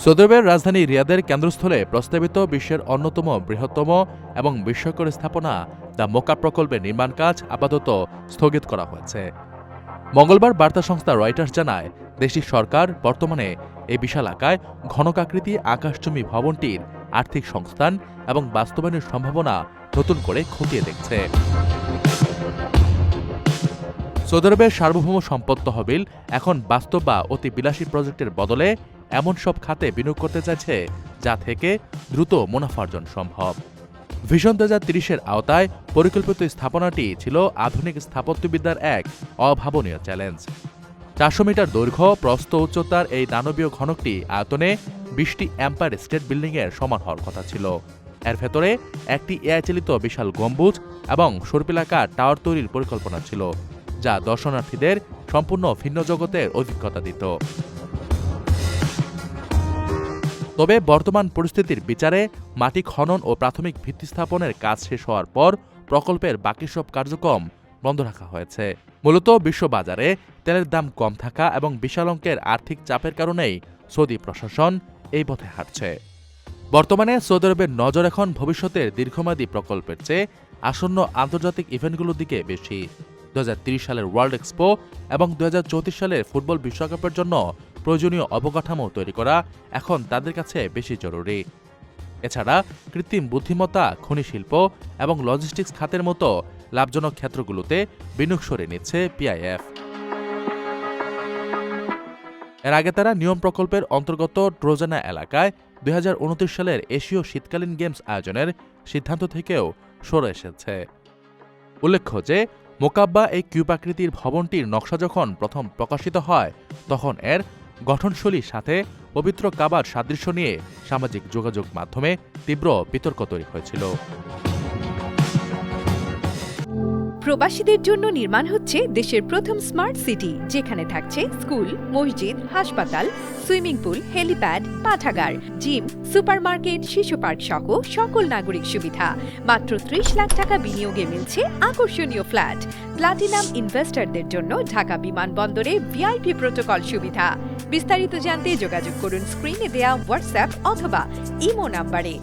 Saudi আরবের রাজধানী রিয়াদের কেন্দ্রস্থলে প্রস্তাবিত বিশ্বের অন্যতম বৃহত্তম এবং বিস্ময়কর স্থাপনা দ্য মোকা প্রকল্পের নির্মাণ কাজ আপাতত স্থগিত করা হয়েছে। মঙ্গলবার বার্তা সংস্থা রয়টার্স জানায়, দেশটির সরকার বর্তমানে এই বিশালাকায় ঘনকাকৃতি আকাশচুম্বী ভবনটির আর্থিক সংস্থান এবং বাস্তবায়নের সম্ভাবনা নতুন করে খতিয়ে দেখছে। সৌদি আরবের সার্বভৌম সম্পদ তহবিল এখন বাস্তব বা অতি বিলাসী প্রজেক্টের বদলে এমন সব খাতে বিনিয়োগ করতে চাইছে যা থেকে দ্রুত মুনাফার্জন সম্ভব। ভিশন 2030-এর আওতায় পরিকল্পিত স্থাপনাটি ছিল আধুনিক স্থাপত্যবিদ্যার এক অভাবনীয় চ্যালেঞ্জ। 400 মিটার দৈর্ঘ্য, প্রস্থ, উচ্চতার এই দানবীয় ঘনকটি আয়তনে 20টি এম্পায়ার স্টেট বিল্ডিংয়ের সমান হওয়ার কথা ছিল। এর ভেতরে একটি এআই চালিত বিশাল গম্বুজ এবং সর্পিলাকার টাওয়ার তৈরির পরিকল্পনা ছিল, যা দর্শনার্থীদের সম্পূর্ণ ভিন্ন জগতের অভিজ্ঞতা দিত। তবে বর্তমান পরিস্থিতির বিচারে মাটি খনন ও প্রাথমিক ভিত্তি স্থাপনের কাজ শেষ হওয়ার পর প্রকল্পের বাকি সব কার্যক্রম বন্ধ রাখা হয়েছে। মূলত বিশ্ববাজারে তেলের দাম কম থাকা এবং বিশাল অঙ্কের আর্থিক চাপের কারণেই সৌদি প্রশাসন এই পথে হাঁটছে। বর্তমানে সৌদি আরবের নজর এখন ভবিষ্যতের দীর্ঘমেয়াদী প্রকল্পের চেয়ে আসন্ন আন্তর্জাতিক ইভেন্টগুলোর দিকে বেশি। 2030 সালের ওয়ার্ল্ড এক্সপো এবং 2034 সালের ফুটবল বিশ্বকাপের জন্য প্রয়োজনীয় অবকাঠামো তৈরি করা এখন তাদের কাছে বেশি জরুরি। এছাড়া কৃত্রিম বুদ্ধিমত্তা, খনি শিল্প এবং লজিস্টিক্স খাতের মতো লাভজনক ক্ষেত্রগুলোতে বিনিয়োগ সরিয়ে নিচ্ছে পিআইএফ। এর আগে তারা নিয়ম প্রকল্পের অন্তর্গত ট্রোজানা এলাকায় 2029 সালের এশীয় শীতকালীন গেমস আয়োজনের সিদ্ধান্ত থেকেও সরে এসেছে। উল্লেখ্য যে মোকাব্বা এই কিউবাকৃতির ভবনটির নকশা যখন প্রথম প্রকাশিত হয় তখন এর গঠনশৈলীর সাথে পবিত্র কাবার সাদৃশ্য নিয়ে সামাজিক যোগাযোগ মাধ্যমে তীব্র বিতর্ক তৈরি হয়েছিল। প্রবাসীদের জন্য নির্মাণ হচ্ছে দেশের প্রথম স্মার্ট সিটি, যেখানে থাকছে স্কুল, মসজিদ, হাসপাতাল, সুইমিং পুল, হেলিপ্যাড, পাঠাগার, জিম, সুপারমার্কেট, শিশু পার্ক সহ সকল নাগরিক সুবিধা। মাত্র 30 লাখ টাকা বিনিয়োগে মিলছে আকর্ষণীয় ফ্ল্যাট। প্লাটিনাম ইনভেস্টরদের জন্য ঢাকা বিমানবন্দরে ভিআইপি প্রোটোকল সুবিধা। বিস্তারিত জানতে যোগাযোগ করুন স্ক্রিনে দেয়া হোয়াটসঅ্যাপ অথবা ইমো নাম্বারে।